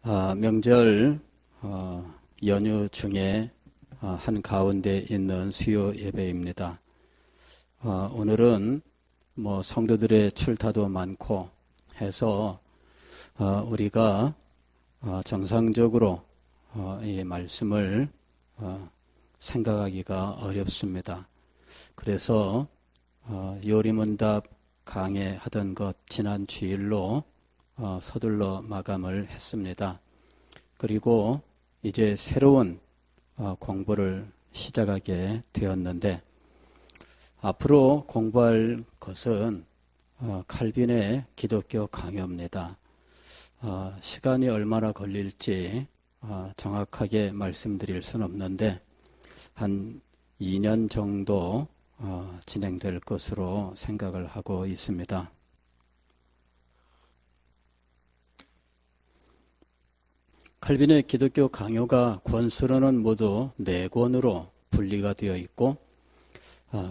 명절 연휴 중에 한 가운데 있는 수요 예배입니다. 오늘은 성도들의 출타도 많고 해서 우리가 정상적으로 이 말씀을 생각하기가 어렵습니다. 그래서 요리문답 강해하던 것 지난 주일로 서둘러 마감을 했습니다. 그리고 이제 새로운 공부를 시작하게 되었는데 앞으로 공부할 것은 칼빈의 기독교 강요입니다. 시간이 얼마나 걸릴지 정확하게 말씀드릴 수는 없는데 한 2년 정도 진행될 것으로 생각을 하고 있습니다. 칼빈의 기독교 강요가 권수로는 모두 4권으로 분리가 되어 있고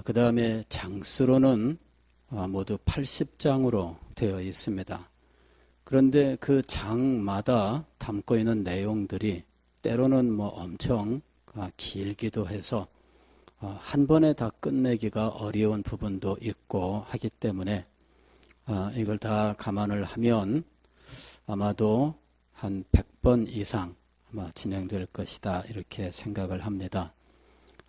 그 다음에 장수로는 모두 80장으로 되어 있습니다. 그런데 그 장마다 담고 있는 내용들이 때로는 엄청 길기도 해서 한 번에 다 끝내기가 어려운 부분도 있고 하기 때문에 이걸 다 감안을 하면 아마도 한 100번 이상 아마 진행될 것이다 이렇게 생각을 합니다.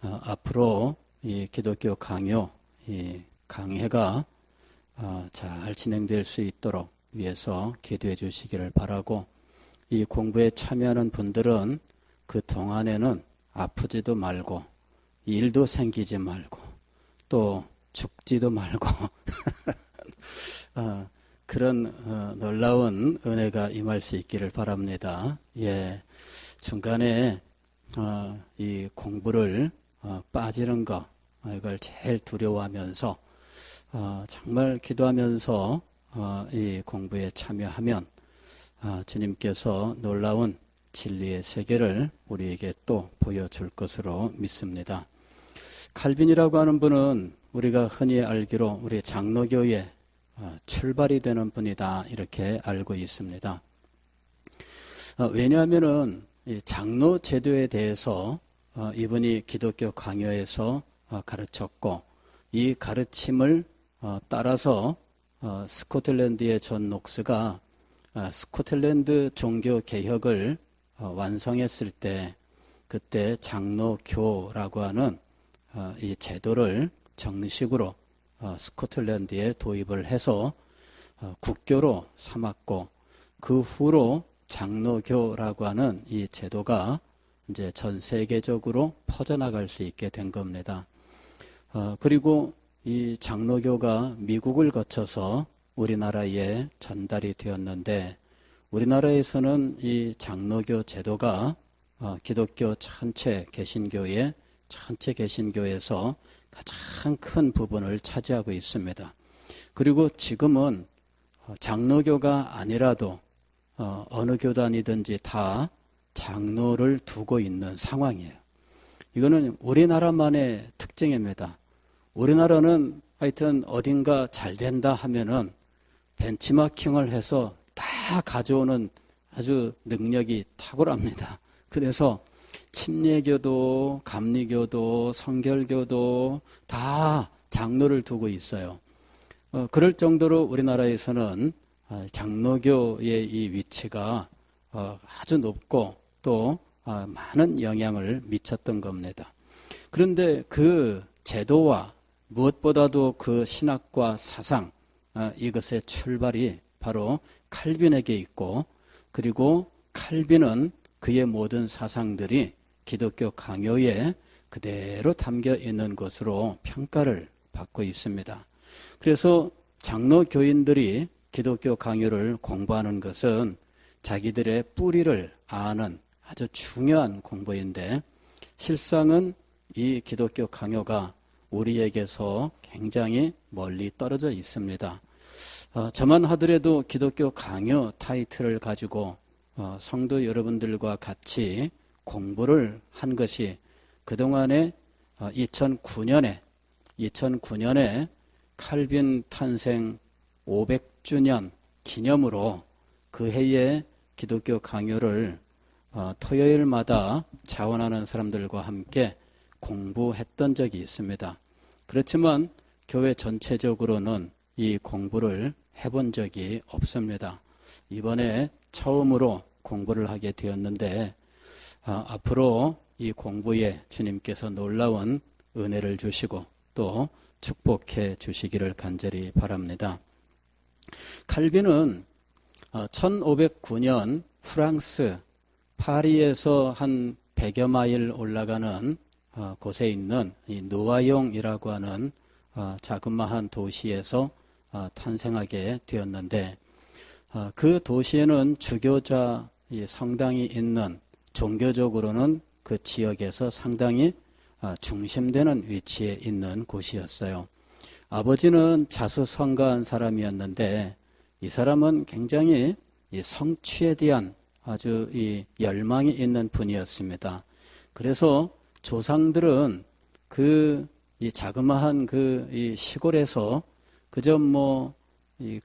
앞으로 이 기독교 강요, 이 강해가 잘 진행될 수 있도록 위해서 기도해 주시기를 바라고, 이 공부에 참여하는 분들은 그 동안에는 아프지도 말고 일도 생기지 말고 또 죽지도 말고 그런 놀라운 은혜가 임할 수 있기를 바랍니다. 중간에 이 공부를 빠지는 거, 이걸 제일 두려워하면서 정말 기도하면서 이 공부에 참여하면 주님께서 놀라운 진리의 세계를 우리에게 또 보여줄 것으로 믿습니다. 칼빈이라고 하는 분은 우리가 흔히 알기로 우리 장로교의 출발이 되는 분이다 이렇게 알고 있습니다. 왜냐하면은 이 장로 제도에 대해서 이분이 기독교 강요에서 가르쳤고, 이 가르침을 따라서 스코틀랜드의 존 녹스가 스코틀랜드 종교 개혁을 완성했을 때, 그때 장로교라고 하는 이 제도를 정식으로 스코틀랜드에 도입을 해서 국교로 삼았고, 그 후로 장로교라고 하는 이 제도가 이제 전 세계적으로 퍼져나갈 수 있게 된 겁니다. 그리고 이 장로교가 미국을 거쳐서 우리나라에 전달이 되었는데, 우리나라에서는 이 장로교 제도가 기독교 전체 개신교의 전체 개신교에서 가장 큰 부분을 차지하고 있습니다. 그리고 지금은 장로교가 아니라도 어느 교단이든지 다 장로를 두고 있는 상황이에요. 이거는 우리나라만의 특징입니다. 우리나라는 하여튼 어딘가 잘 된다 하면은 벤치마킹을 해서 다 가져오는 아주 능력이 탁월합니다. 그래서 침례교도, 감리교도, 성결교도 다 장로를 두고 있어요. 그럴 정도로 우리나라에서는 장로교의 이 위치가 아주 높고 또 많은 영향을 미쳤던 겁니다. 그런데 그 제도와 무엇보다도 그 신학과 사상, 이것의 출발이 바로 칼빈에게 있고, 그리고 칼빈은 그의 모든 사상들이 기독교 강요에 그대로 담겨 있는 것으로 평가를 받고 있습니다. 그래서 장로 교인들이 기독교 강요를 공부하는 것은 자기들의 뿌리를 아는 아주 중요한 공부인데, 실상은 이 기독교 강요가 우리에게서 굉장히 멀리 떨어져 있습니다. 저만 하더라도 기독교 강요 타이틀을 가지고 성도 여러분들과 같이 공부를 한 것이 그동안에 2009년에 칼빈 탄생 500주년 기념으로 그 해에 기독교 강요를 토요일마다 자원하는 사람들과 함께 공부했던 적이 있습니다. 그렇지만 교회 전체적으로는 이 공부를 해본 적이 없습니다. 이번에 처음으로 공부를 하게 되었는데 앞으로 이 공부에 주님께서 놀라운 은혜를 주시고 또 축복해 주시기를 간절히 바랍니다. 칼빈은 1509년 프랑스 파리에서 한 100여 마일 올라가는 곳에 있는 이 누아용이라고 하는 자그마한 도시에서 탄생하게 되었는데 그 도시에는 주교자 성당이 있는 종교적으로는 그 지역에서 상당히 중심되는 위치에 있는 곳이었어요. 아버지는 자수성가한 사람이었는데 이 사람은 굉장히 성취에 대한 아주 열망이 있는 분이었습니다. 그래서 조상들은 이 자그마한 이 시골에서 그저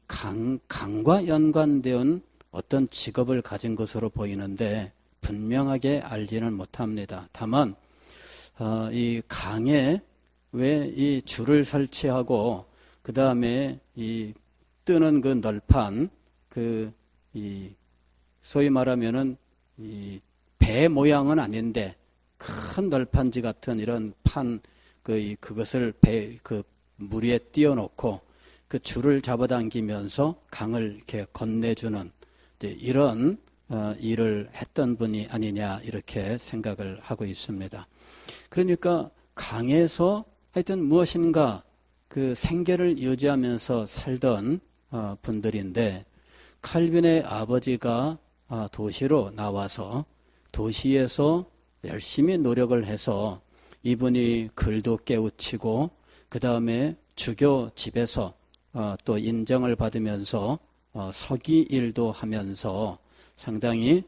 강과 연관된 어떤 직업을 가진 것으로 보이는데 분명하게 알지는 못합니다. 다만 이 강에 왜 이 줄을 설치하고 그 다음에 이 뜨는 그 널판 소위 말하면은 이 배 모양은 아닌데 큰 널판지 같은 이런 판 그것을 물 위에 띄워놓고 그 줄을 잡아당기면서 강을 이렇게 건네주는 이런 일을 했던 분이 아니냐 이렇게 생각을 하고 있습니다. 그러니까 강에서 하여튼 무엇인가 그 생계를 유지하면서 살던 분들인데 칼빈의 아버지가 도시로 나와서 도시에서 열심히 노력을 해서 이분이 글도 깨우치고 그 다음에 주교 집에서 또 인정을 받으면서 서기 일도 하면서 상당히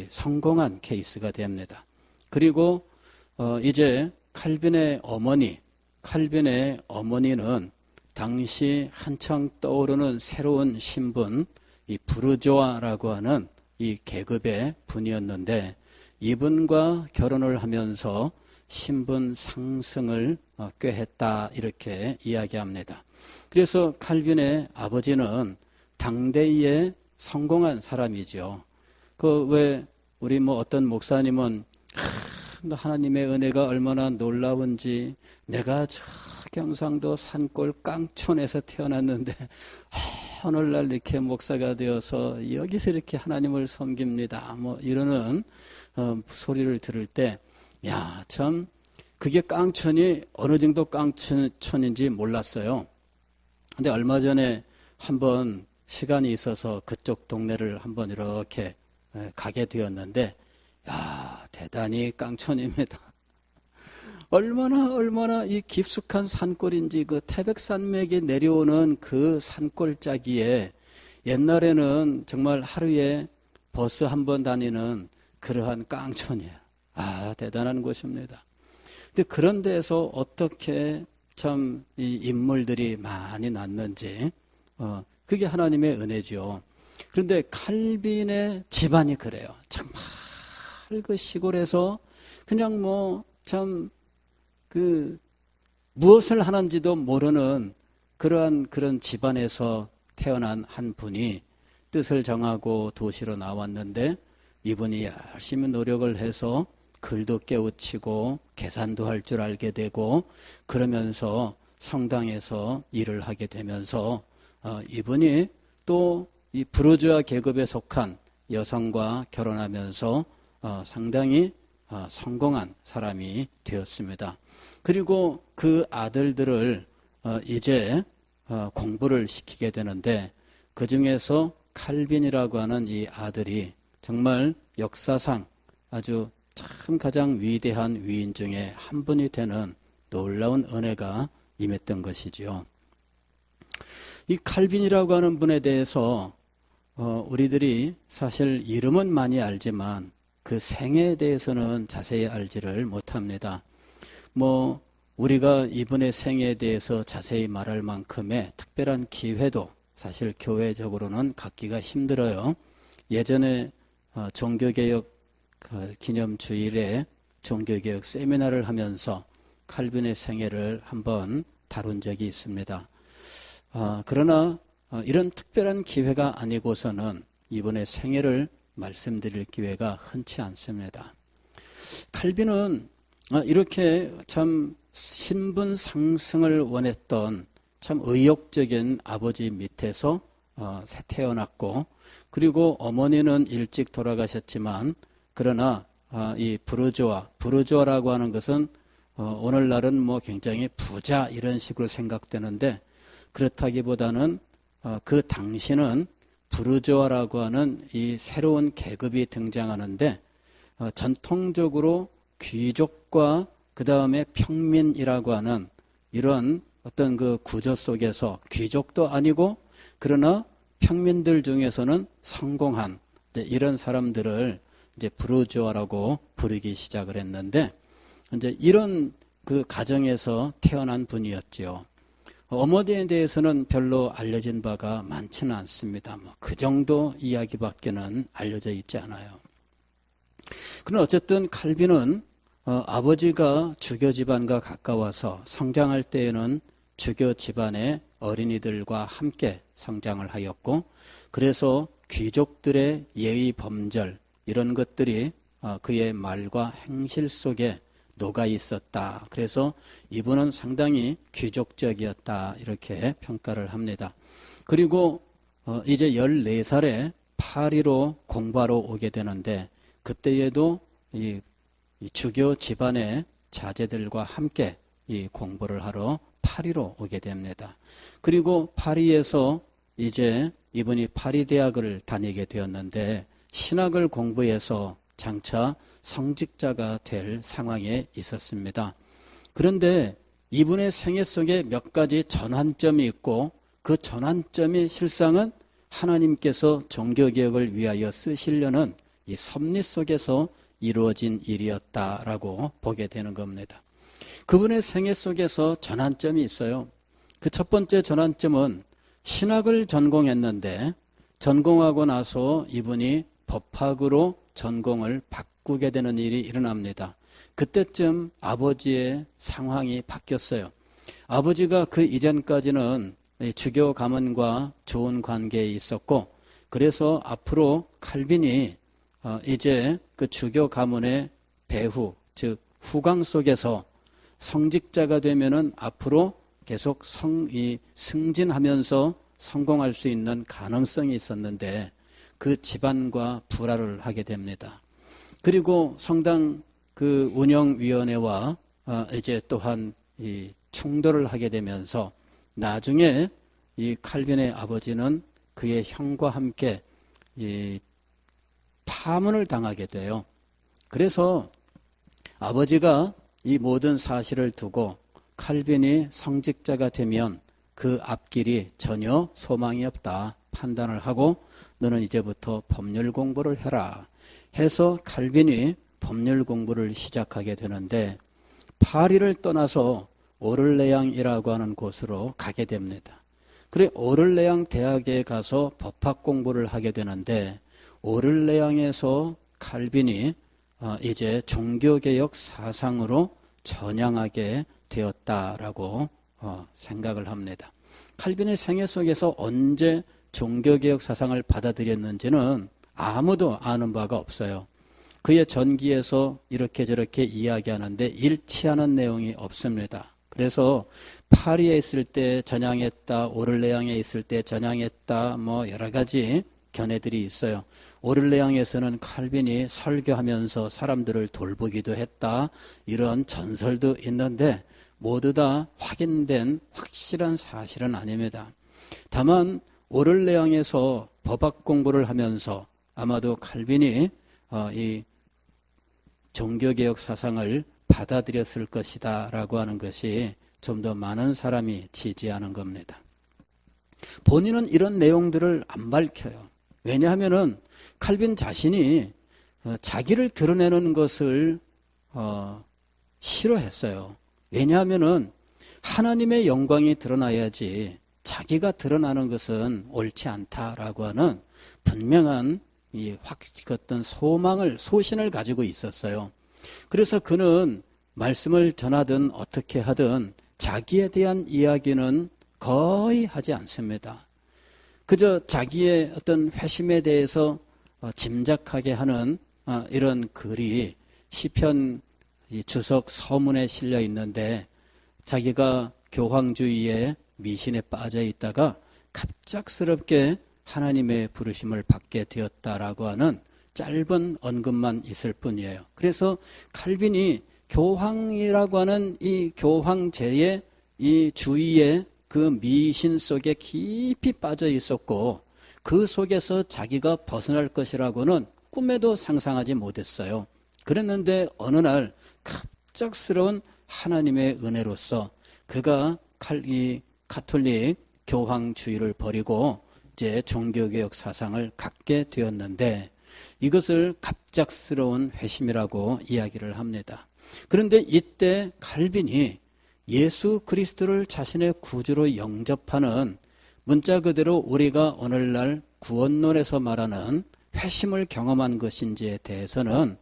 성공한 케이스가 됩니다. 그리고 이제 칼빈의 어머니는 당시 한창 떠오르는 새로운 신분, 이 부르조아라고 하는 이 계급의 분이었는데 이분과 결혼을 하면서 신분 상승을 꾀했다 이렇게 이야기합니다. 그래서 칼빈의 아버지는 당대에 성공한 사람이죠. 왜 우리 어떤 목사님은 하나님의 은혜가 얼마나 놀라운지 내가 저 경상도 산골 깡촌에서 태어났는데 오늘날 이렇게 목사가 되어서 여기서 이렇게 하나님을 섬깁니다. 이러는 소리를 들을 때 야, 참 그게 깡촌이 어느 정도 깡촌인지 몰랐어요. 근데 얼마 전에 한번 시간이 있어서 그쪽 동네를 한번 이렇게 가게 되었는데 야, 대단히 깡촌입니다. 얼마나 이 깊숙한 산골인지 그 태백산맥에 내려오는 그 산골짜기에 옛날에는 정말 하루에 버스 한 번 다니는 그러한 깡촌이에요. 대단한 곳입니다. 근데 그런 데서 어떻게 참 이 인물들이 많이 났는지, 그게 하나님의 은혜죠. 그런데 칼빈의 집안이 그래요. 정말 그 시골에서 그냥 무엇을 하는지도 모르는 그런 집안에서 태어난 한 분이 뜻을 정하고 도시로 나왔는데 이분이 열심히 노력을 해서 글도 깨우치고 계산도 할 줄 알게 되고 그러면서 성당에서 일을 하게 되면서 이분이 또 이 부르주아 계급에 속한 여성과 결혼하면서 상당히 성공한 사람이 되었습니다. 그리고 그 아들들을 이제 공부를 시키게 되는데 그 중에서 칼빈이라고 하는 이 아들이 정말 역사상 아주 참 가장 위대한 위인 중에 한 분이 되는 놀라운 은혜가 임했던 것이죠. 이 칼빈이라고 하는 분에 대해서 우리들이 사실 이름은 많이 알지만 그 생애에 대해서는 자세히 알지를 못합니다. 우리가 이분의 생애에 대해서 자세히 말할 만큼의 특별한 기회도 사실 교회적으로는 갖기가 힘들어요. 예전에 종교개혁 기념주일에 종교개혁 세미나를 하면서 칼빈의 생애를 한번 다룬 적이 있습니다. 그러나 이런 특별한 기회가 아니고서는 이번에 생애를 말씀드릴 기회가 흔치 않습니다. 칼빈은 이렇게 참 신분 상승을 원했던 참 의욕적인 아버지 밑에서 태어났고, 그리고 어머니는 일찍 돌아가셨지만, 그러나 이 부르주아라고 하는 것은 오늘날은 뭐 굉장히 부자 이런 식으로 생각되는데, 그렇다기보다는 그 당시는 부르주아라고 하는 이 새로운 계급이 등장하는데, 전통적으로 귀족과 그 다음에 평민이라고 하는 이런 어떤 그 구조 속에서 귀족도 아니고, 그러나 평민들 중에서는 성공한 이런 사람들을 이제 부르주아라고 부르기 시작을 했는데, 이제 이런 그 가정에서 태어난 분이었지요. 어머니에 대해서는 별로 알려진 바가 많지는 않습니다. 그 정도 이야기밖에는 알려져 있지 않아요. 그러나 어쨌든 칼빈은 아버지가 주교 집안과 가까워서 성장할 때에는 주교 집안의 어린이들과 함께 성장을 하였고, 그래서 귀족들의 예의 범절 이런 것들이 그의 말과 행실 속에 녹아 있었다. 그래서 이분은 상당히 귀족적이었다 이렇게 평가를 합니다. 그리고 이제 14살에 파리로 공부하러 오게 되는데, 그때에도 이 주교 집안의 자제들과 함께 이 공부를 하러 파리로 오게 됩니다. 그리고 파리에서 이제 이분이 파리 대학을 다니게 되었는데, 신학을 공부해서 장차 성직자가 될 상황에 있었습니다. 그런데 이분의 생애 속에 몇 가지 전환점이 있고, 그 전환점이 실상은 하나님께서 종교개혁을 위하여 쓰시려는 이 섭리 속에서 이루어진 일이었다라고 보게 되는 겁니다. 그분의 생애 속에서 전환점이 있어요. 그 첫 번째 전환점은 신학을 전공했는데, 전공하고 나서 이분이 법학으로 전공을 바꾸게 되는 일이 일어납니다. 그때쯤 아버지의 상황이 바뀌었어요. 아버지가 그 이전까지는 주교 가문과 좋은 관계에 있었고, 그래서 앞으로 칼빈이 이제 그 주교 가문의 배후, 즉 후광 속에서 성직자가 되면은 앞으로 계속 승진하면서 성공할 수 있는 가능성이 있었는데, 그 집안과 불화를 하게 됩니다. 그리고 성당 그 운영위원회와 이제 또한 이 충돌을 하게 되면서 나중에 이 칼빈의 아버지는 그의 형과 함께 이 파문을 당하게 돼요. 그래서 아버지가 이 모든 사실을 두고 칼빈이 성직자가 되면 그 앞길이 전혀 소망이 없다 판단을 하고, 너는 이제부터 법률 공부를 해라 해서 칼빈이 법률 공부를 시작하게 되는데, 파리를 떠나서 오를레앙이라고 하는 곳으로 가게 됩니다. 그래 오를레앙 대학에 가서 법학 공부를 하게 되는데, 오를레앙에서 칼빈이 이제 종교개혁 사상으로 전향하게 되었다라고 생각을 합니다. 칼빈의 생애 속에서 언제 종교개혁 사상을 받아들였는지는 아무도 아는 바가 없어요. 그의 전기에서 이렇게 저렇게 이야기하는데 일치하는 내용이 없습니다. 그래서 파리에 있을 때 전향했다, 오를레앙에 있을 때 전향했다, 뭐 여러 가지 견해들이 있어요. 오를레앙에서는 칼빈이 설교하면서 사람들을 돌보기도 했다, 이런 전설도 있는데 모두 다 확인된 확실한 사실은 아닙니다. 다만 오를레앙에서 법학 공부를 하면서 아마도 칼빈이 이 종교개혁 사상을 받아들였을 것이다 라고 하는 것이 좀 더 많은 사람이 지지하는 겁니다. 본인은 이런 내용들을 안 밝혀요. 왜냐하면은 칼빈 자신이 자기를 드러내는 것을 싫어했어요. 왜냐하면은 하나님의 영광이 드러나야지 자기가 드러나는 것은 옳지 않다라고 하는 분명한 어떤 소신을 가지고 있었어요. 그래서 그는 말씀을 전하든 어떻게 하든 자기에 대한 이야기는 거의 하지 않습니다. 그저 자기의 어떤 회심에 대해서 짐작하게 하는 이런 글이 시편 주석 서문에 실려 있는데, 자기가 교황주의에 미신에 빠져 있다가 갑작스럽게 하나님의 부르심을 받게 되었다라고 하는 짧은 언급만 있을 뿐이에요. 그래서 칼빈이 교황이라고 하는 이 교황제의 이 주의의 그 미신 속에 깊이 빠져 있었고, 그 속에서 자기가 벗어날 것이라고는 꿈에도 상상하지 못했어요. 그랬는데 어느 날 갑작스러운 하나님의 은혜로서 그가 이 가톨릭 교황주의를 버리고 이제 종교개혁 사상을 갖게 되었는데, 이것을 갑작스러운 회심이라고 이야기를 합니다. 그런데 이때 칼빈이 예수 그리스도를 자신의 구주로 영접하는, 문자 그대로 우리가 오늘날 구원론에서 말하는 회심을 경험한 것인지에 대해서는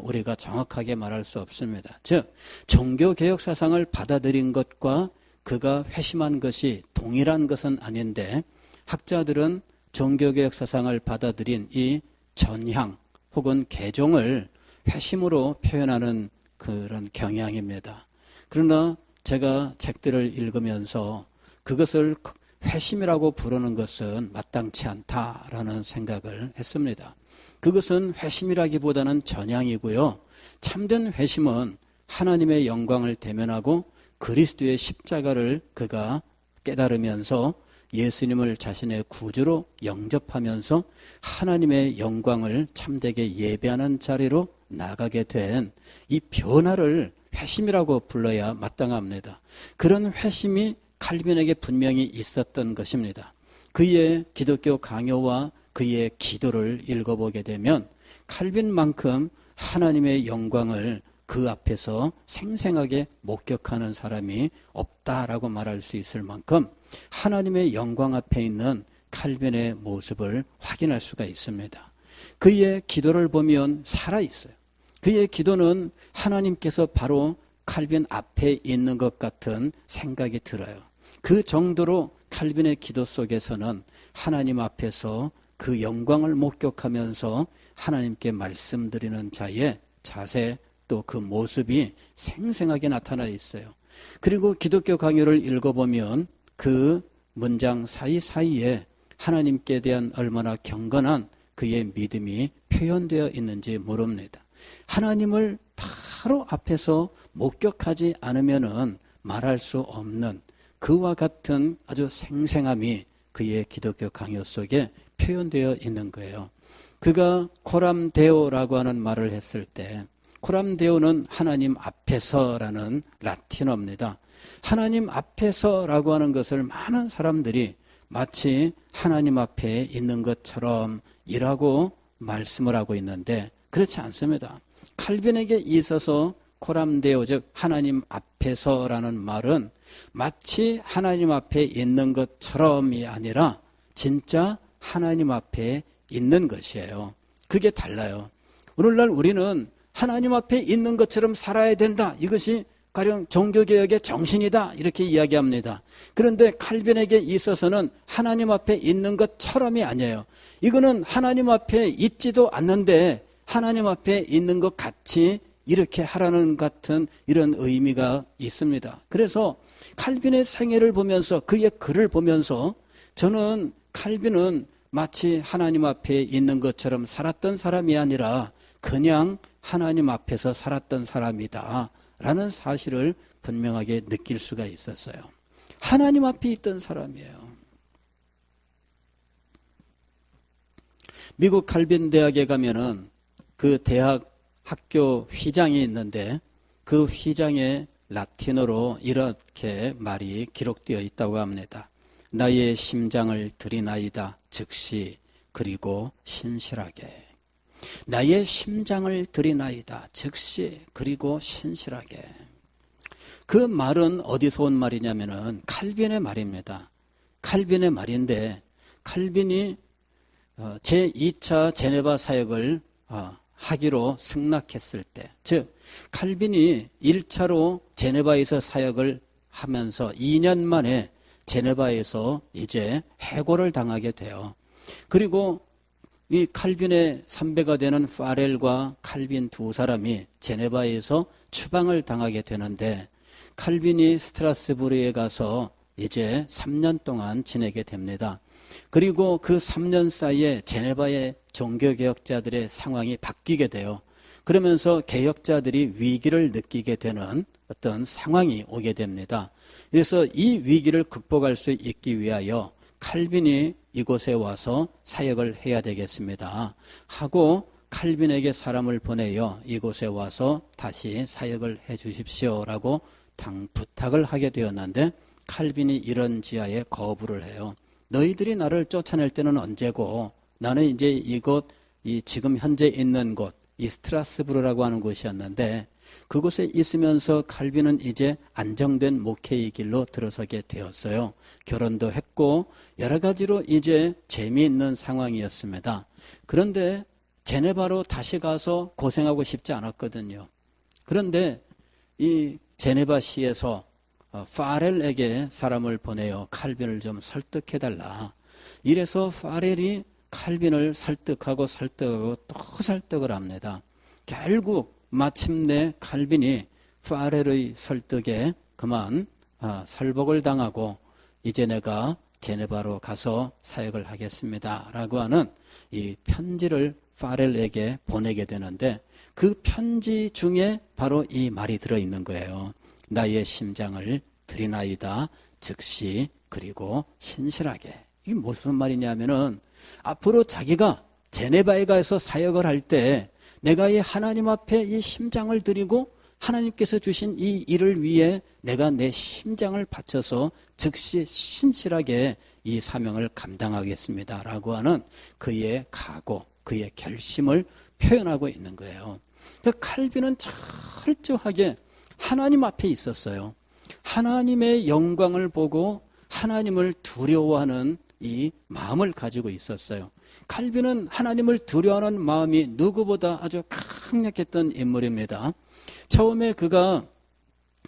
우리가 정확하게 말할 수 없습니다. 즉, 종교개혁 사상을 받아들인 것과 그가 회심한 것이 동일한 것은 아닌데, 학자들은 종교개혁 사상을 받아들인 이 전향 혹은 개종을 회심으로 표현하는 그런 경향입니다. 그러나 제가 책들을 읽으면서 그것을 회심이라고 부르는 것은 마땅치 않다라는 생각을 했습니다. 그것은 회심이라기보다는 전향이고요. 참된 회심은 하나님의 영광을 대면하고 그리스도의 십자가를 그가 깨달으면서 예수님을 자신의 구주로 영접하면서 하나님의 영광을 참되게 예배하는 자리로 나가게 된 이 변화를 회심이라고 불러야 마땅합니다. 그런 회심이 칼빈에게 분명히 있었던 것입니다. 그의 기독교 강요와 그의 기도를 읽어보게 되면 칼빈만큼 하나님의 영광을 그 앞에서 생생하게 목격하는 사람이 없다라고 말할 수 있을 만큼 하나님의 영광 앞에 있는 칼빈의 모습을 확인할 수가 있습니다. 그의 기도를 보면 살아있어요. 그의 기도는 하나님께서 바로 칼빈 앞에 있는 것 같은 생각이 들어요. 그 정도로 칼빈의 기도 속에서는 하나님 앞에서 그 영광을 목격하면서 하나님께 말씀드리는 자의 자세, 또 그 모습이 생생하게 나타나 있어요. 그리고 기독교 강요를 읽어보면 그 문장 사이사이에 하나님께 대한 얼마나 경건한 그의 믿음이 표현되어 있는지 모릅니다. 하나님을 바로 앞에서 목격하지 않으면은 말할 수 없는 그와 같은 아주 생생함이 그의 기독교 강요 속에 표현되어 있는 거예요. 그가 코람데오라고 하는 말을 했을 때, 코람데오는 하나님 앞에서라는 라틴어입니다. 하나님 앞에서라고 하는 것을 많은 사람들이 마치 하나님 앞에 있는 것처럼 이라고 말씀을 하고 있는데, 그렇지 않습니다. 칼빈에게 있어서 코람데오, 즉 하나님 앞에서라는 말은 마치 하나님 앞에 있는 것처럼이 아니라 진짜 하나님 앞에 있는 것이에요. 그게 달라요. 오늘날 우리는 하나님 앞에 있는 것처럼 살아야 된다, 이것이 가령 종교개혁의 정신이다, 이렇게 이야기합니다. 그런데 칼빈에게 있어서는 하나님 앞에 있는 것처럼이 아니에요. 이거는 하나님 앞에 있지도 않는데 하나님 앞에 있는 것 같이 이렇게 하라는 같은 이런 의미가 있습니다. 그래서 칼빈의 생애를 보면서, 그의 글을 보면서 저는 칼빈은 마치 하나님 앞에 있는 것처럼 살았던 사람이 아니라 그냥 하나님 앞에서 살았던 사람이다 라는 사실을 분명하게 느낄 수가 있었어요. 하나님 앞에 있던 사람이에요. 미국 칼빈 대학에 가면은 그 대학 학교 휘장이 있는데, 그 휘장에 라틴어로 이렇게 말이 기록되어 있다고 합니다. 나의 심장을 드리나이다, 즉시 그리고 신실하게. 나의 심장을 드리나이다, 즉시 그리고 신실하게. 그 말은 어디서 온 말이냐면은 칼빈의 말입니다. 칼빈의 말인데, 칼빈이 제2차 제네바 사역을 하기로 승낙했을 때, 즉 칼빈이 1차로 제네바에서 사역을 하면서 2년 만에 제네바에서 이제 해고를 당하게 돼요. 그리고 이 칼빈의 선배가 되는 파렐과 칼빈 두 사람이 제네바에서 추방을 당하게 되는데, 칼빈이 스트라스부르에 가서 이제 3년 동안 지내게 됩니다. 그리고 그 3년 사이에 제네바의 종교개혁자들의 상황이 바뀌게 돼요. 그러면서 개혁자들이 위기를 느끼게 되는 어떤 상황이 오게 됩니다. 그래서 이 위기를 극복할 수 있기 위하여 칼빈이 이곳에 와서 사역을 해야 되겠습니다 하고, 칼빈에게 사람을 보내어 이곳에 와서 다시 사역을 해 주십시오라고 부탁을 하게 되었는데, 칼빈이 이런 지하에 거부를 해요. 너희들이 나를 쫓아낼 때는 언제고, 나는 이제 이곳, 지금 현재 있는 곳, 이 스트라스부르라고 하는 곳이었는데, 그곳에 있으면서 칼빈은 이제 안정된 목회의 길로 들어서게 되었어요. 결혼도 했고 여러 가지로 이제 재미있는 상황이었습니다. 그런데 제네바로 다시 가서 고생하고 싶지 않았거든요. 그런데 이 제네바시에서 파렐에게 사람을 보내어 칼빈을 좀 설득해달라. 이래서 파렐이 칼빈을 설득하고 또 설득을 합니다. 결국 마침내 칼빈이 파렐의 설득에 그만 설복을 당하고, 이제 내가 제네바로 가서 사역을 하겠습니다 라고 하는 이 편지를 파렐에게 보내게 되는데, 그 편지 중에 바로 이 말이 들어있는 거예요. 나의 심장을 드리나이다 즉시 그리고 신실하게. 이게 무슨 말이냐면은, 앞으로 자기가 제네바에 가서 사역을 할 때 내가 이 하나님 앞에 이 심장을 드리고 하나님께서 주신 이 일을 위해 내가 내 심장을 바쳐서 즉시 신실하게 이 사명을 감당하겠습니다 라고 하는 그의 각오, 그의 결심을 표현하고 있는 거예요. 그러니까 칼빈은 철저하게 하나님 앞에 있었어요. 하나님의 영광을 보고 하나님을 두려워하는 이 마음을 가지고 있었어요. 칼빈은 하나님을 두려워하는 마음이 누구보다 아주 강력했던 인물입니다. 처음에 그가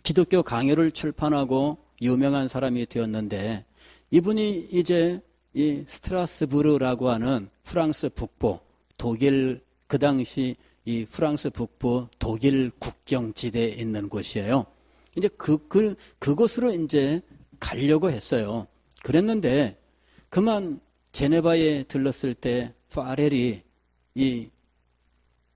기독교 강요를 출판하고 유명한 사람이 되었는데, 이분이 이제 이 스트라스부르라고 하는 프랑스 북부, 독일, 그 당시 이 프랑스 북부 독일 국경 지대에 있는 곳이에요. 이제 그곳으로 이제 가려고 했어요. 그랬는데 그만 제네바에 들렀을 때 파렐이 이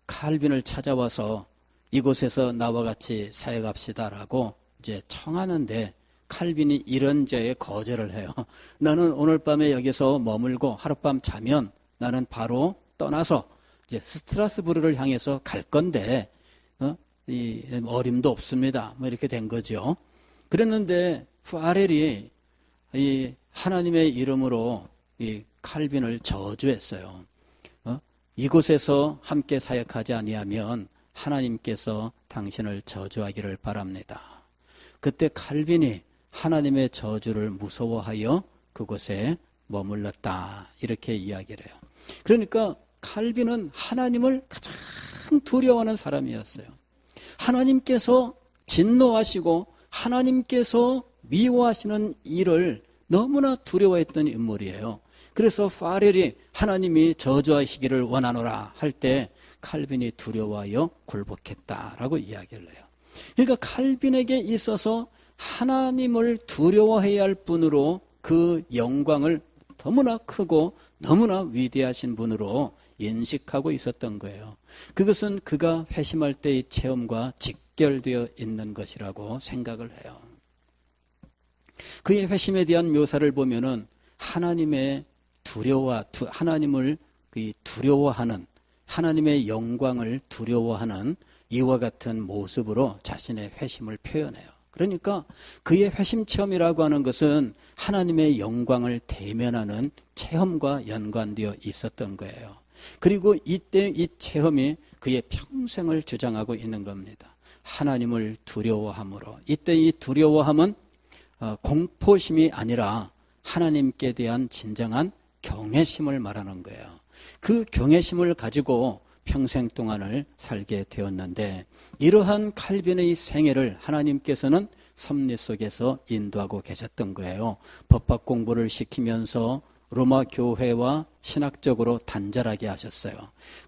칼빈을 찾아와서 이곳에서 나와 같이 사역합시다라고 이제 청하는데, 칼빈이 이런저에 거절을 해요. 나는 오늘 밤에 여기서 머물고 하룻밤 자면 나는 바로 떠나서 이제 스트라스부르를 향해서 갈 건데 이 어림도 없습니다. 뭐 이렇게 된 거죠. 그랬는데 파렐이 이 하나님의 이름으로 이 칼빈을 저주했어요. 이곳에서 함께 사역하지 아니하면 하나님께서 당신을 저주하기를 바랍니다. 그때 칼빈이 하나님의 저주를 무서워하여 그곳에 머물렀다, 이렇게 이야기를 해요. 그러니까 칼빈은 하나님을 가장 두려워하는 사람이었어요. 하나님께서 진노하시고 하나님께서 미워하시는 일을 너무나 두려워했던 인물이에요. 그래서 파렐이 하나님이 저주하시기를 원하노라 할 때 칼빈이 두려워하여 굴복했다라고 이야기를 해요. 그러니까 칼빈에게 있어서 하나님을 두려워해야 할 분으로, 그 영광을 너무나 크고 너무나 위대하신 분으로 인식하고 있었던 거예요. 그것은 그가 회심할 때의 체험과 직결되어 있는 것이라고 생각을 해요. 그의 회심에 대한 묘사를 보면은 하나님의 하나님을 두려워하는, 하나님의 영광을 두려워하는 이와 같은 모습으로 자신의 회심을 표현해요. 그러니까 그의 회심 체험이라고 하는 것은 하나님의 영광을 대면하는 체험과 연관되어 있었던 거예요. 그리고 이때 이 체험이 그의 평생을 주장하고 있는 겁니다. 하나님을 두려워함으로. 이때 이 두려워함은 공포심이 아니라 하나님께 대한 진정한 경외심을 말하는 거예요. 그 경외심을 가지고 평생 동안을 살게 되었는데 이러한 칼빈의 생애를 하나님께서는 섭리 속에서 인도하고 계셨던 거예요. 법학 공부를 시키면서 로마 교회와 신학적으로 단절하게 하셨어요.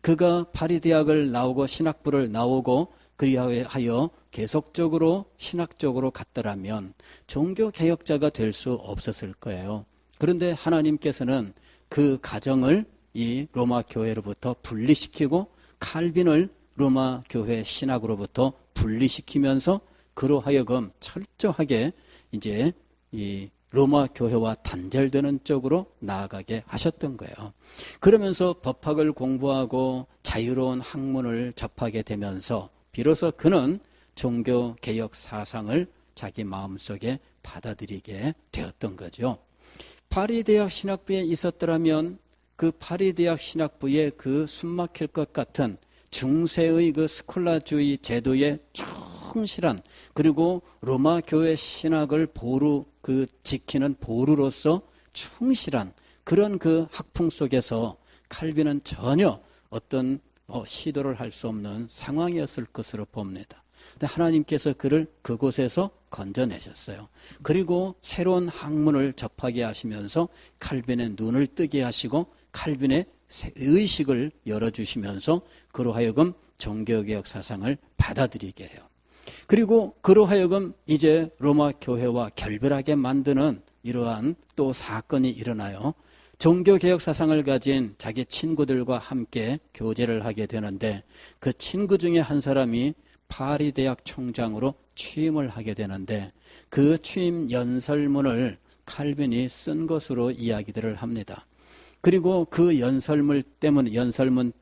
그가 파리 대학을 나오고 신학부를 나오고 그리하여 계속적으로 신학적으로 갔더라면 종교 개혁자가 될 수 없었을 거예요. 그런데 하나님께서는 그 가정을 이 로마 교회로부터 분리시키고 칼빈을 로마 교회 신학으로부터 분리시키면서 그로 하여금 철저하게 이제 이 로마 교회와 단절되는 쪽으로 나아가게 하셨던 거예요. 그러면서 법학을 공부하고 자유로운 학문을 접하게 되면서 비로소 그는 종교개혁 사상을 자기 마음속에 받아들이게 되었던 거죠. 파리 대학 신학부에 있었더라면 그 파리 대학 신학부의 그 숨막힐 것 같은 중세의 그 스콜라주의 제도에 충실한, 그리고 로마 교회 신학을 지키는 보루로서 충실한 그런 그 학풍 속에서 칼빈은 전혀 어떤 시도를 할 수 없는 상황이었을 것으로 봅니다. 근데 하나님께서 그를 그곳에서 건져내셨어요. 그리고 새로운 학문을 접하게 하시면서 칼빈의 눈을 뜨게 하시고 칼빈의 의식을 열어주시면서 그로 하여금 종교개혁 사상을 받아들이게 해요. 그리고 그로 하여금 이제 로마 교회와 결별하게 만드는 이러한 또 사건이 일어나요. 종교개혁 사상을 가진 자기 친구들과 함께 교제를 하게 되는데 그 친구 중에 한 사람이 파리 대학 총장으로 취임을 하게 되는데 그 취임 연설문을 칼빈이 쓴 것으로 이야기들을 합니다. 그리고 그 연설문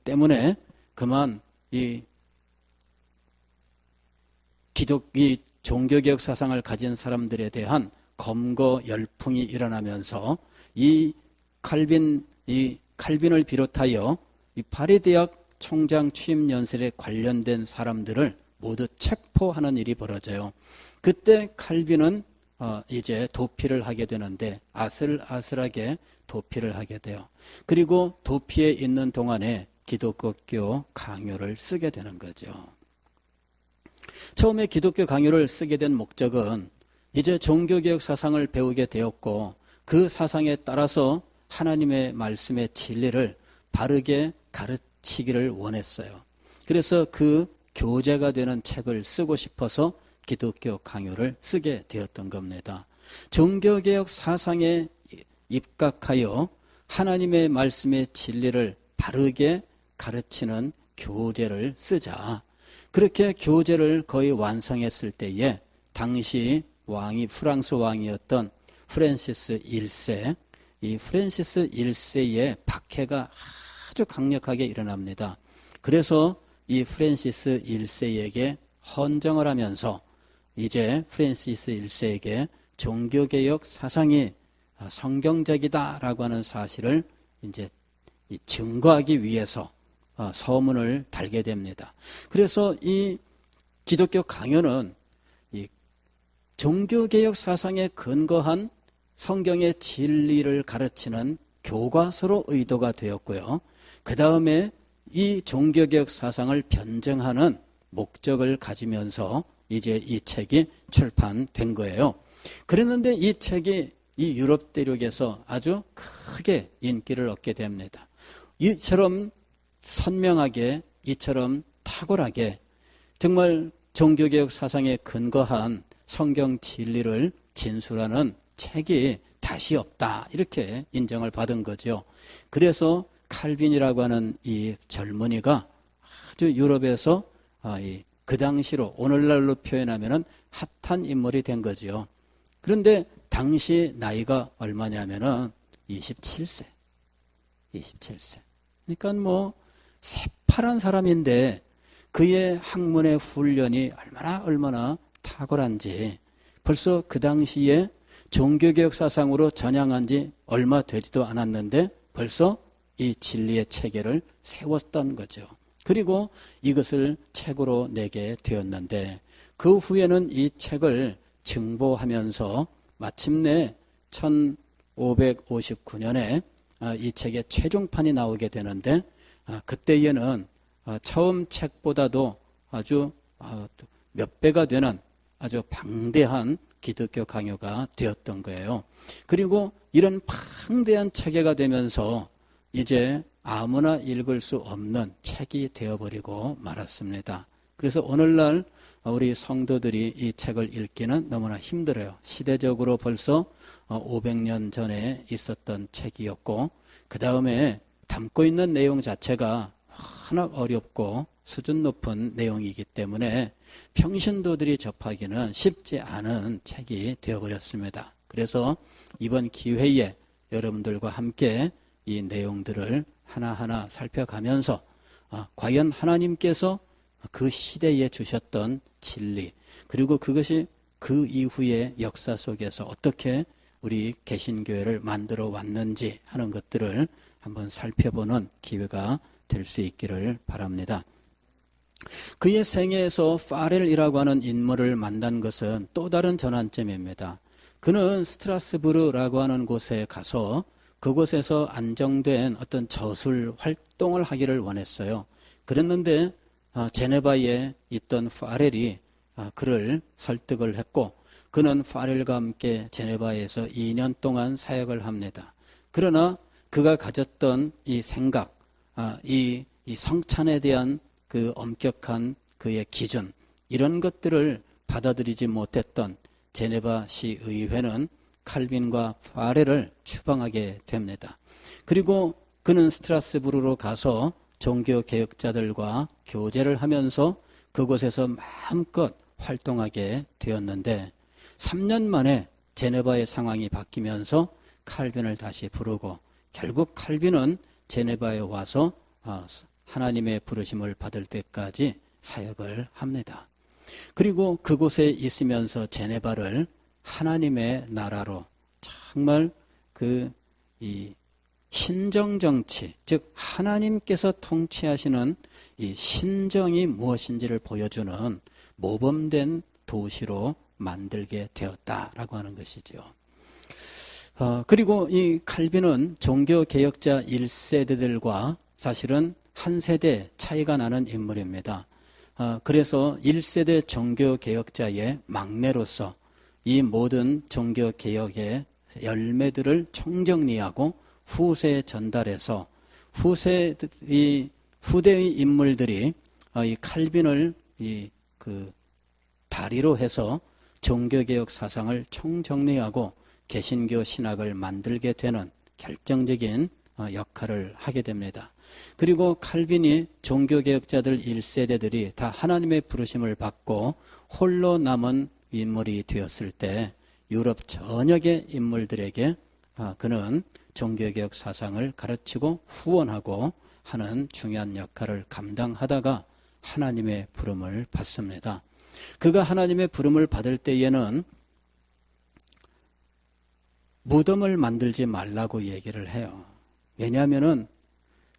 때문에 그만 이 종교개혁 사상을 가진 사람들에 대한 검거 열풍이 일어나면서 이 칼빈을 비롯하여 이 파리 대학 총장 취임 연설에 관련된 사람들을 모두 체포하는 일이 벌어져요. 그때 칼빈은 이제 도피를 하게 되는데 아슬아슬하게 도피를 하게 돼요. 그리고 도피에 있는 동안에 기독교 강요를 쓰게 되는 거죠. 처음에 기독교 강요를 쓰게 된 목적은 이제 종교개혁 사상을 배우게 되었고 그 사상에 따라서 하나님의 말씀의 진리를 바르게 가르치기를 원했어요. 그래서 그 교재가 되는 책을 쓰고 싶어서 기독교 강요를 쓰게 되었던 겁니다. 종교개혁 사상에 입각하여 하나님의 말씀의 진리를 바르게 가르치는 교재를 쓰자. 그렇게 교재를 거의 완성했을 때에 당시 프랑스 왕이었던 프란시스 1세, 이 프란시스 1세의 박해가 아주 강력하게 일어납니다. 그래서 이 프란시스 1세에게 헌정을 하면서 이제 프란시스 1세에게 종교개혁 사상이 성경적이다라고 하는 사실을 이제 증거하기 위해서 서문을 달게 됩니다. 그래서 이 기독교 강요는 이 종교개혁 사상에 근거한 성경의 진리를 가르치는 교과서로 의도가 되었고요. 그 다음에 이 종교개혁 사상을 변증하는 목적을 가지면서 이제 이 책이 출판된 거예요. 그랬는데 이 책이 이 유럽 대륙에서 아주 크게 인기를 얻게 됩니다. 이처럼 선명하게, 이처럼 탁월하게 정말 종교개혁 사상에 근거한 성경 진리를 진술하는 책이 다시 없다, 이렇게 인정을 받은 거죠. 그래서 칼빈이라고 하는 이 젊은이가 아주 유럽에서 그 당시로 오늘날로 표현하면 핫한 인물이 된 거죠. 그런데 당시 나이가 얼마냐면은 27세. 그러니까 뭐 새파란 사람인데 그의 학문의 훈련이 얼마나 탁월한지, 벌써 그 당시에 종교개혁 사상으로 전향한 지 얼마 되지도 않았는데 벌써 이 진리의 체계를 세웠던 거죠. 그리고 이것을 책으로 내게 되었는데 그 후에는 이 책을 증보하면서 마침내 1559년에 이 책의 최종판이 나오게 되는데 그때에는 처음 책보다도 아주 몇 배가 되는 아주 방대한 기독교 강요가 되었던 거예요. 그리고 이런 방대한 체계가 되면서 이제 아무나 읽을 수 없는 책이 되어버리고 말았습니다. 그래서 오늘날 우리 성도들이 이 책을 읽기는 너무나 힘들어요. 시대적으로 벌써 500년 전에 있었던 책이었고 그 다음에 담고 있는 내용 자체가 워낙 어렵고 수준 높은 내용이기 때문에 평신도들이 접하기는 쉽지 않은 책이 되어버렸습니다. 그래서 이번 기회에 여러분들과 함께 이 내용들을 하나하나 살펴가면서 과연 하나님께서 그 시대에 주셨던 진리 그리고 그것이 그 이후의 역사 속에서 어떻게 우리 개신교회를 만들어 왔는지 하는 것들을 한번 살펴보는 기회가 될 수 있기를 바랍니다. 그의 생애에서 파렐이라고 하는 인물을 만난 것은 또 다른 전환점입니다. 그는 스트라스부르라고 하는 곳에 가서 그곳에서 안정된 어떤 저술 활동을 하기를 원했어요. 그랬는데 제네바에 있던 파렐이 그를 설득을 했고 그는 파렐과 함께 제네바에서 2년 동안 사역을 합니다. 그러나 그가 가졌던 이 생각, 이 성찬에 대한 그 엄격한 그의 기준 이런 것들을 받아들이지 못했던 제네바 시의회는 칼빈과 파렐을 추방하게 됩니다. 그리고 그는 스트라스부르로 가서 종교개혁자들과 교제를 하면서 그곳에서 마음껏 활동하게 되었는데 3년 만에 제네바의 상황이 바뀌면서 칼빈을 다시 부르고 결국 칼빈은 제네바에 와서 하나님의 부르심을 받을 때까지 사역을 합니다. 그리고 그곳에 있으면서 제네바를 하나님의 나라로 정말 이 신정정치, 즉 하나님께서 통치하시는 이 신정이 무엇인지를 보여주는 모범된 도시로 만들게 되었다라고 하는 것이죠. 그리고 이 칼빈은 종교개혁자 1세대들과 사실은 한 세대 차이가 나는 인물입니다. 그래서 1세대 종교개혁자의 막내로서 이 모든 종교개혁의 열매들을 총정리하고 후세에 전달해서 후대의 인물들이 이 칼빈을 다리로 해서 종교개혁 사상을 총정리하고 개신교 신학을 만들게 되는 결정적인 역할을 하게 됩니다. 그리고 칼빈이 종교개혁자들 1세대들이 다 하나님의 부르심을 받고 홀로 남은 인물이 되었을 때 유럽 전역의 인물들에게 그는 종교개혁 사상을 가르치고 후원하고 하는 중요한 역할을 감당하다가 하나님의 부름을 받습니다. 그가 하나님의 부름을 받을 때에는 무덤을 만들지 말라고 얘기를 해요. 왜냐하면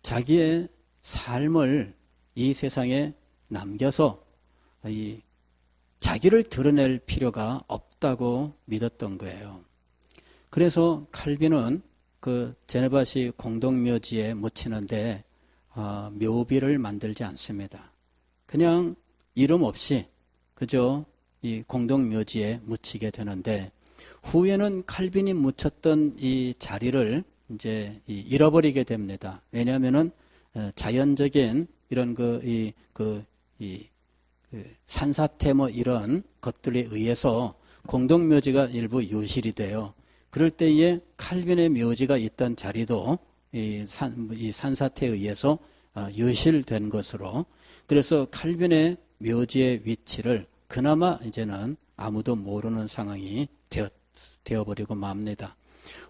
자기의 삶을 이 세상에 남겨서 자기를 드러낼 필요가 없다고 믿었던 거예요. 그래서 칼빈은 그 제네바시 공동묘지에 묻히는데 묘비를 만들지 않습니다. 그냥 이름 없이 그저 이 공동묘지에 묻히게 되는데 후에는 칼빈이 묻혔던 이 자리를 이제 잃어버리게 됩니다. 왜냐하면은 자연적인 이런 산사태 뭐 이런 것들에 의해서 공동묘지가 일부 유실이 돼요. 그럴 때에 칼빈의 묘지가 있던 자리도 이 산사태에 의해서 유실된 것으로 그래서 칼빈의 묘지의 위치를 그나마 이제는 아무도 모르는 상황이 되어버리고 맙니다.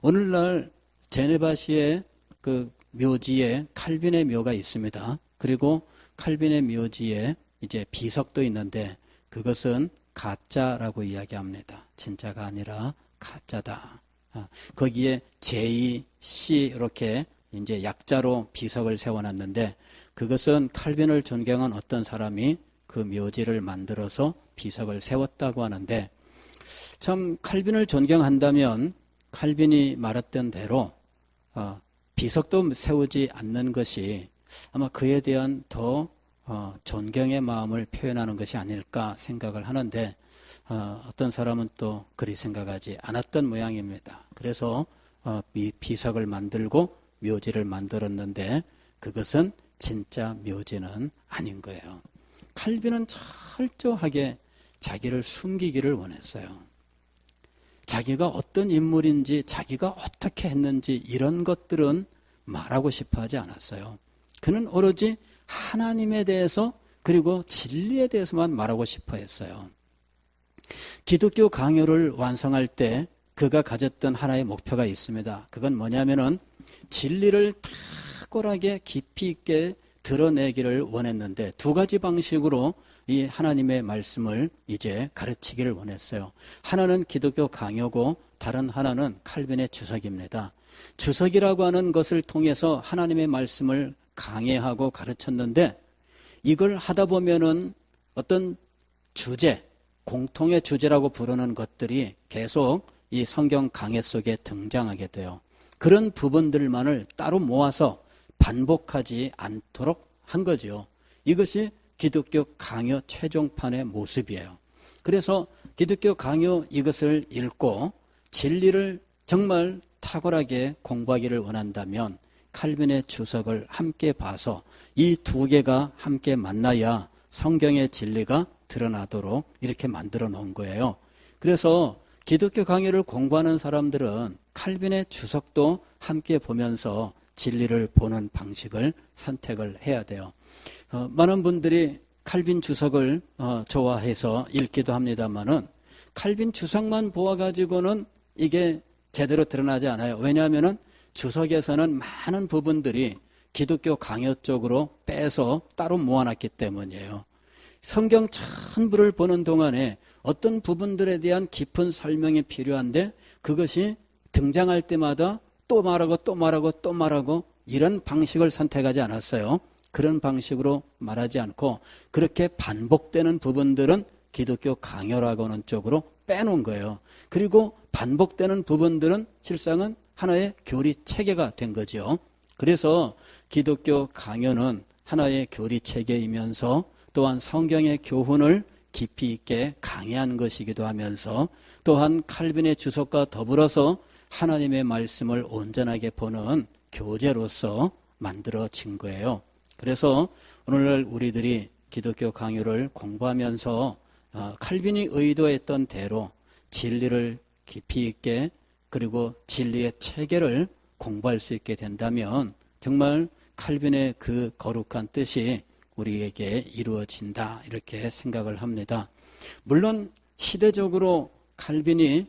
오늘날 제네바시의 그 묘지에 칼빈의 묘가 있습니다. 그리고 칼빈의 묘지에 이제 비석도 있는데 그것은 가짜라고 이야기합니다. 진짜가 아니라 가짜다. 거기에 J, C 이렇게 이제 약자로 비석을 세워놨는데 그것은 칼빈을 존경한 어떤 사람이 그 묘지를 만들어서 비석을 세웠다고 하는데 참 칼빈을 존경한다면 칼빈이 말했던 대로 비석도 세우지 않는 것이 아마 그에 대한 더 존경의 마음을 표현하는 것이 아닐까 생각을 하는데 어떤 사람은 또 그리 생각하지 않았던 모양입니다. 그래서 이 비석을 만들고 묘지를 만들었는데 그것은 진짜 묘지는 아닌 거예요. 칼빈은 철저하게 자기를 숨기기를 원했어요. 자기가 어떤 인물인지, 자기가 어떻게 했는지 이런 것들은 말하고 싶어 하지 않았어요. 그는 오로지 하나님에 대해서 그리고 진리에 대해서만 말하고 싶어 했어요. 기독교 강요를 완성할 때 그가 가졌던 하나의 목표가 있습니다. 그건 뭐냐면은 진리를 탁월하게 깊이 있게 드러내기를 원했는데 두 가지 방식으로 이 하나님의 말씀을 이제 가르치기를 원했어요. 하나는 기독교 강요고 다른 하나는 칼빈의 주석입니다. 주석이라고 하는 것을 통해서 하나님의 말씀을 강해하고 가르쳤는데 이걸 하다 보면은 어떤 주제, 공통의 주제라고 부르는 것들이 계속 이 성경 강해 속에 등장하게 돼요. 그런 부분들만을 따로 모아서 반복하지 않도록 한 거죠. 이것이 기독교 강요 최종판의 모습이에요. 그래서 기독교 강요 이것을 읽고 진리를 정말 탁월하게 공부하기를 원한다면 칼빈의 주석을 함께 봐서 이 두 개가 함께 만나야 성경의 진리가 드러나도록 이렇게 만들어 놓은 거예요. 그래서 기독교 강요를 공부하는 사람들은 칼빈의 주석도 함께 보면서 진리를 보는 방식을 선택을 해야 돼요. 많은 분들이 칼빈 주석을 좋아해서 읽기도 합니다만은 칼빈 주석만 보아가지고는 이게 제대로 드러나지 않아요. 왜냐하면은 주석에서는 많은 부분들이 기독교 강요 쪽으로 빼서 따로 모아놨기 때문이에요. 성경 전부를 보는 동안에 어떤 부분들에 대한 깊은 설명이 필요한데 그것이 등장할 때마다 또 말하고 또 말하고 또 말하고 이런 방식을 선택하지 않았어요. 그런 방식으로 말하지 않고 그렇게 반복되는 부분들은 기독교 강요라고 하는 쪽으로 빼놓은 거예요. 그리고 반복되는 부분들은 실상은 하나의 교리 체계가 된 거죠. 그래서 기독교 강요는 하나의 교리 체계이면서 또한 성경의 교훈을 깊이 있게 강해한 것이기도 하면서 또한 칼빈의 주석과 더불어서 하나님의 말씀을 온전하게 보는 교재로서 만들어진 거예요. 그래서 오늘날 우리들이 기독교 강요를 공부하면서 칼빈이 의도했던 대로 진리를 깊이 있게 그리고 진리의 체계를 공부할 수 있게 된다면 정말 칼빈의 그 거룩한 뜻이 우리에게 이루어진다 이렇게 생각을 합니다. 물론 시대적으로 칼빈이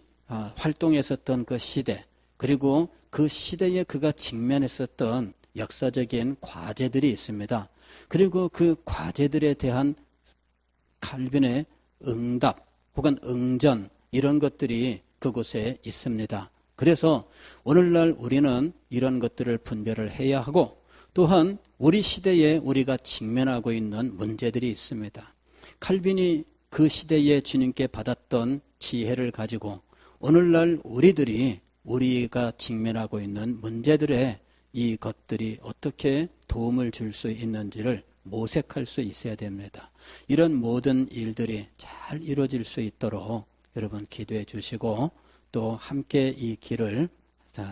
활동했었던 그 시대 그리고 그 시대에 그가 직면했었던 역사적인 과제들이 있습니다. 그리고 그 과제들에 대한 칼빈의 응답 혹은 응전 이런 것들이 그곳에 있습니다. 그래서 오늘날 우리는 이런 것들을 분별을 해야 하고 또한 우리 시대에 우리가 직면하고 있는 문제들이 있습니다. 칼빈이 그 시대에 주님께 받았던 지혜를 가지고 오늘날 우리가 직면하고 있는 문제들에 이것들이 어떻게 도움을 줄 수 있는지를 모색할 수 있어야 됩니다. 이런 모든 일들이 잘 이루어질 수 있도록 여러분 기도해 주시고 또 함께 이 길을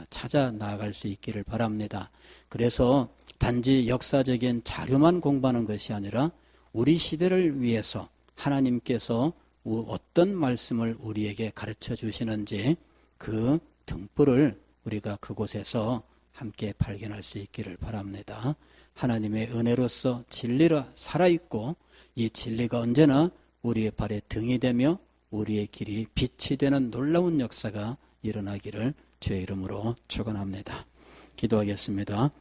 찾아 나아갈 수 있기를 바랍니다. 그래서 단지 역사적인 자료만 공부하는 것이 아니라 우리 시대를 위해서 하나님께서 어떤 말씀을 우리에게 가르쳐 주시는지 그 등불을 우리가 그곳에서 함께 발견할 수 있기를 바랍니다. 하나님의 은혜로서 진리가 살아있고 이 진리가 언제나 우리의 발에 등이 되며 우리의 길이 빛이 되는 놀라운 역사가 일어나기를 주의 이름으로 축원합니다. 기도하겠습니다.